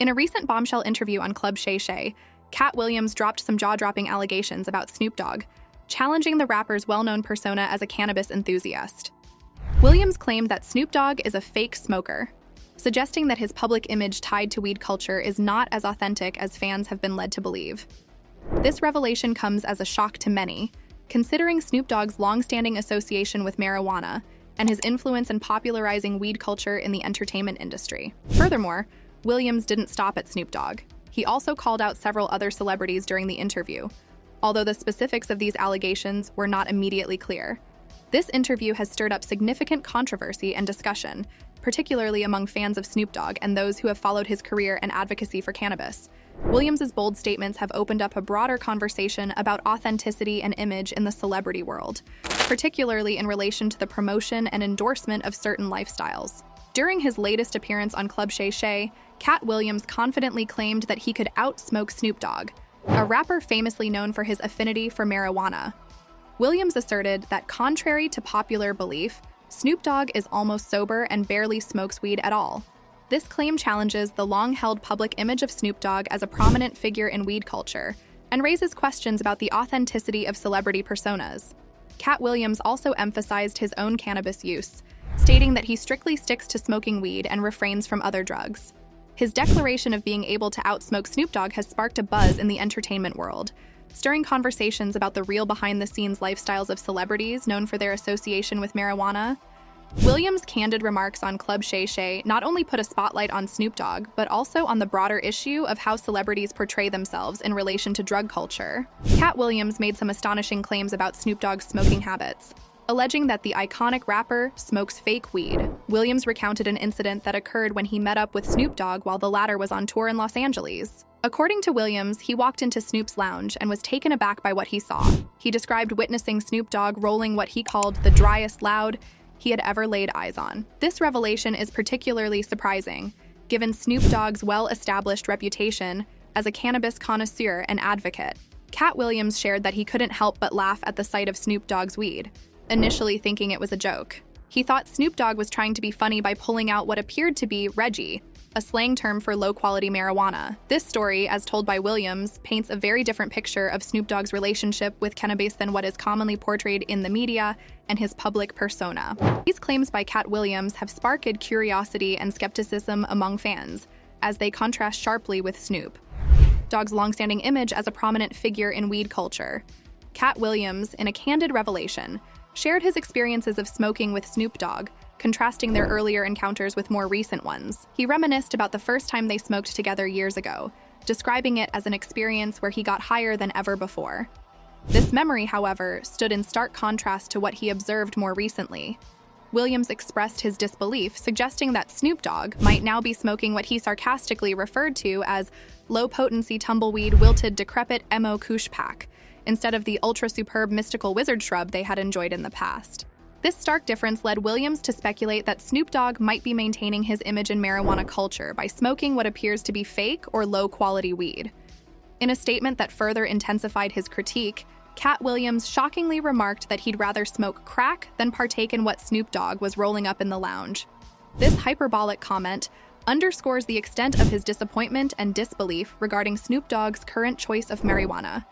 In a recent bombshell interview on Club Shay Shay, Katt Williams dropped some jaw-dropping allegations about Snoop Dogg, challenging the rapper's well-known persona as a cannabis enthusiast. Williams claimed that Snoop Dogg is a fake smoker, suggesting that his public image tied to weed culture is not as authentic as fans have been led to believe. This revelation comes as a shock to many, considering Snoop Dogg's long-standing association with marijuana and his influence in popularizing weed culture in the entertainment industry. Furthermore, Williams didn't stop at Snoop Dogg. He also called out several other celebrities during the interview, although the specifics of these allegations were not immediately clear. This interview has stirred up significant controversy and discussion, particularly among fans of Snoop Dogg and those who have followed his career and advocacy for cannabis. Williams' bold statements have opened up a broader conversation about authenticity and image in the celebrity world, particularly in relation to the promotion and endorsement of certain lifestyles. During his latest appearance on Club Shay Shay, Katt Williams confidently claimed that he could out-smoke Snoop Dogg, a rapper famously known for his affinity for marijuana. Williams asserted that, contrary to popular belief, Snoop Dogg is almost sober and barely smokes weed at all. This claim challenges the long-held public image of Snoop Dogg as a prominent figure in weed culture and raises questions about the authenticity of celebrity personas. Katt Williams also emphasized his own cannabis use, stating that he strictly sticks to smoking weed and refrains from other drugs. His declaration of being able to outsmoke Snoop Dogg has sparked a buzz in the entertainment world, stirring conversations about the real behind-the-scenes lifestyles of celebrities known for their association with marijuana. Williams' candid remarks on Club Shay Shay not only put a spotlight on Snoop Dogg, but also on the broader issue of how celebrities portray themselves in relation to drug culture. Katt Williams made some astonishing claims about Snoop Dogg's smoking habits, alleging that the iconic rapper smokes fake weed. Williams recounted an incident that occurred when he met up with Snoop Dogg while the latter was on tour in Los Angeles. According to Williams, he walked into Snoop's lounge and was taken aback by what he saw. He described witnessing Snoop Dogg rolling what he called the driest loud he had ever laid eyes on. This revelation is particularly surprising, given Snoop Dogg's well-established reputation as a cannabis connoisseur and advocate. Katt Williams shared that he couldn't help but laugh at the sight of Snoop Dogg's weed, initially thinking it was a joke. He thought Snoop Dogg was trying to be funny by pulling out what appeared to be Reggie, a slang term for low-quality marijuana. This story, as told by Williams, paints a very different picture of Snoop Dogg's relationship with cannabis than what is commonly portrayed in the media and his public persona. These claims by Katt Williams have sparked curiosity and skepticism among fans, as they contrast sharply with Snoop Dogg's long-standing image as a prominent figure in weed culture. Katt Williams, in a candid revelation, shared his experiences of smoking with Snoop Dogg, contrasting their earlier encounters with more recent ones. He reminisced about the first time they smoked together years ago, describing it as an experience where he got higher than ever before. This memory, however, stood in stark contrast to what he observed more recently. Williams expressed his disbelief, suggesting that Snoop Dogg might now be smoking what he sarcastically referred to as low-potency tumbleweed wilted decrepit Mo Kush pack, instead of the ultra-superb mystical wizard shrub they had enjoyed in the past. This stark difference led Williams to speculate that Snoop Dogg might be maintaining his image in marijuana culture by smoking what appears to be fake or low-quality weed. In a statement that further intensified his critique, Katt Williams shockingly remarked that he'd rather smoke crack than partake in what Snoop Dogg was rolling up in the lounge. This hyperbolic comment underscores the extent of his disappointment and disbelief regarding Snoop Dogg's current choice of marijuana.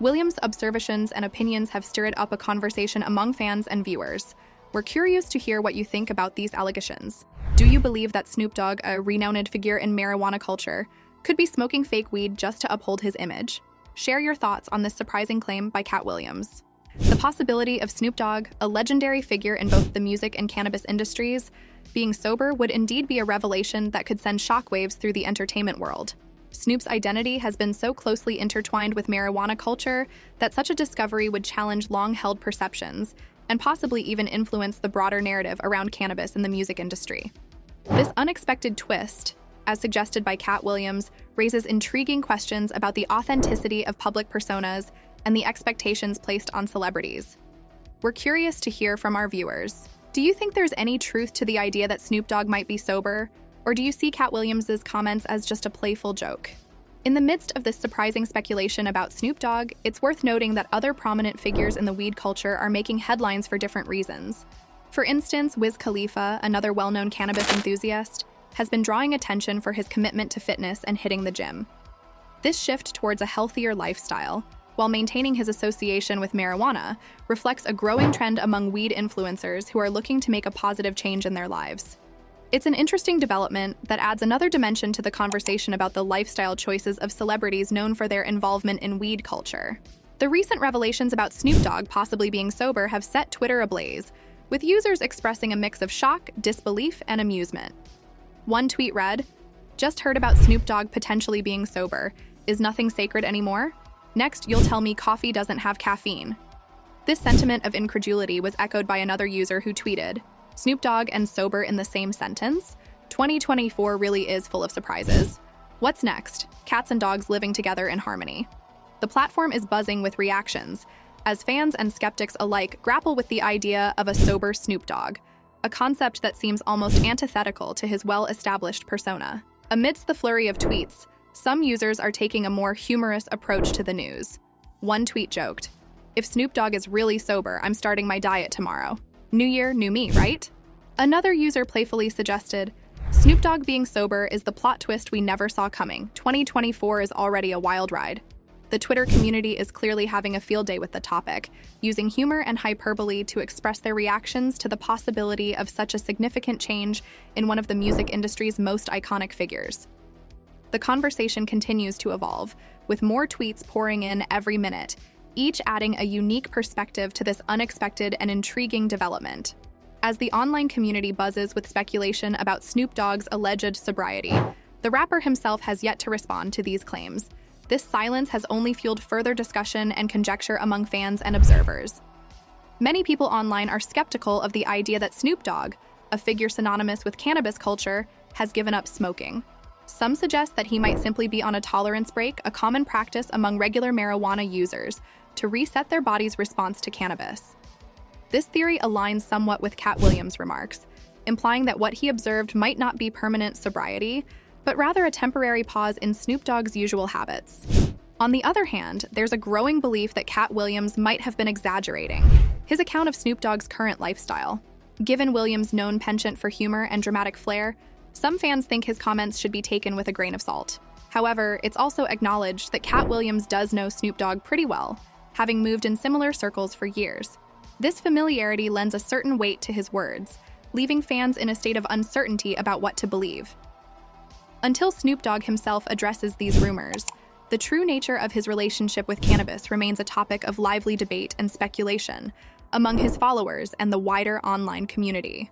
Williams' observations and opinions have stirred up a conversation among fans and viewers. We're curious to hear what you think about these allegations. Do you believe that Snoop Dogg, a renowned figure in marijuana culture, could be smoking fake weed just to uphold his image? Share your thoughts on this surprising claim by Katt Williams. The possibility of Snoop Dogg, a legendary figure in both the music and cannabis industries, being sober would indeed be a revelation that could send shockwaves through the entertainment world. Snoop's identity has been so closely intertwined with marijuana culture that such a discovery would challenge long-held perceptions and possibly even influence the broader narrative around cannabis in the music industry. This unexpected twist, as suggested by Katt Williams, raises intriguing questions about the authenticity of public personas and the expectations placed on celebrities. We're curious to hear from our viewers. Do you think there's any truth to the idea that Snoop Dogg might be sober? Or do you see Katt Williams' comments as just a playful joke? In the midst of this surprising speculation about Snoop Dogg, it's worth noting that other prominent figures in the weed culture are making headlines for different reasons. For instance, Wiz Khalifa, another well-known cannabis enthusiast, has been drawing attention for his commitment to fitness and hitting the gym. This shift towards a healthier lifestyle, while maintaining his association with marijuana, reflects a growing trend among weed influencers who are looking to make a positive change in their lives. It's an interesting development that adds another dimension to the conversation about the lifestyle choices of celebrities known for their involvement in weed culture. The recent revelations about Snoop Dogg possibly being sober have set Twitter ablaze, with users expressing a mix of shock, disbelief, and amusement. One tweet read, "Just heard about Snoop Dogg potentially being sober. Is nothing sacred anymore? Next, you'll tell me coffee doesn't have caffeine." This sentiment of incredulity was echoed by another user who tweeted, "Snoop Dogg and sober in the same sentence? 2024 really is full of surprises. What's next? Cats and dogs living together in harmony." The platform is buzzing with reactions, as fans and skeptics alike grapple with the idea of a sober Snoop Dogg, a concept that seems almost antithetical to his well-established persona. Amidst the flurry of tweets, some users are taking a more humorous approach to the news. One tweet joked, "If Snoop Dogg is really sober, I'm starting my diet tomorrow. New year, new me, right?" Another user playfully suggested, "Snoop Dogg being sober is the plot twist we never saw coming. 2024 is already a wild ride." The Twitter community is clearly having a field day with the topic, using humor and hyperbole to express their reactions to the possibility of such a significant change in one of the music industry's most iconic figures. The conversation continues to evolve, with more tweets pouring in every minute, each adding a unique perspective to this unexpected and intriguing development. As the online community buzzes with speculation about Snoop Dogg's alleged sobriety, the rapper himself has yet to respond to these claims. This silence has only fueled further discussion and conjecture among fans and observers. Many people online are skeptical of the idea that Snoop Dogg, a figure synonymous with cannabis culture, has given up smoking. Some suggest that he might simply be on a tolerance break, a common practice among regular marijuana users, to reset their body's response to cannabis. This theory aligns somewhat with Katt Williams' remarks, implying that what he observed might not be permanent sobriety, but rather a temporary pause in Snoop Dogg's usual habits. On the other hand, there's a growing belief that Katt Williams might have been exaggerating his account of Snoop Dogg's current lifestyle. Given Williams' known penchant for humor and dramatic flair, some fans think his comments should be taken with a grain of salt. However, it's also acknowledged that Katt Williams does know Snoop Dogg pretty well, having moved in similar circles for years. This familiarity lends a certain weight to his words, leaving fans in a state of uncertainty about what to believe. Until Snoop Dogg himself addresses these rumors, the true nature of his relationship with cannabis remains a topic of lively debate and speculation among his followers and the wider online community.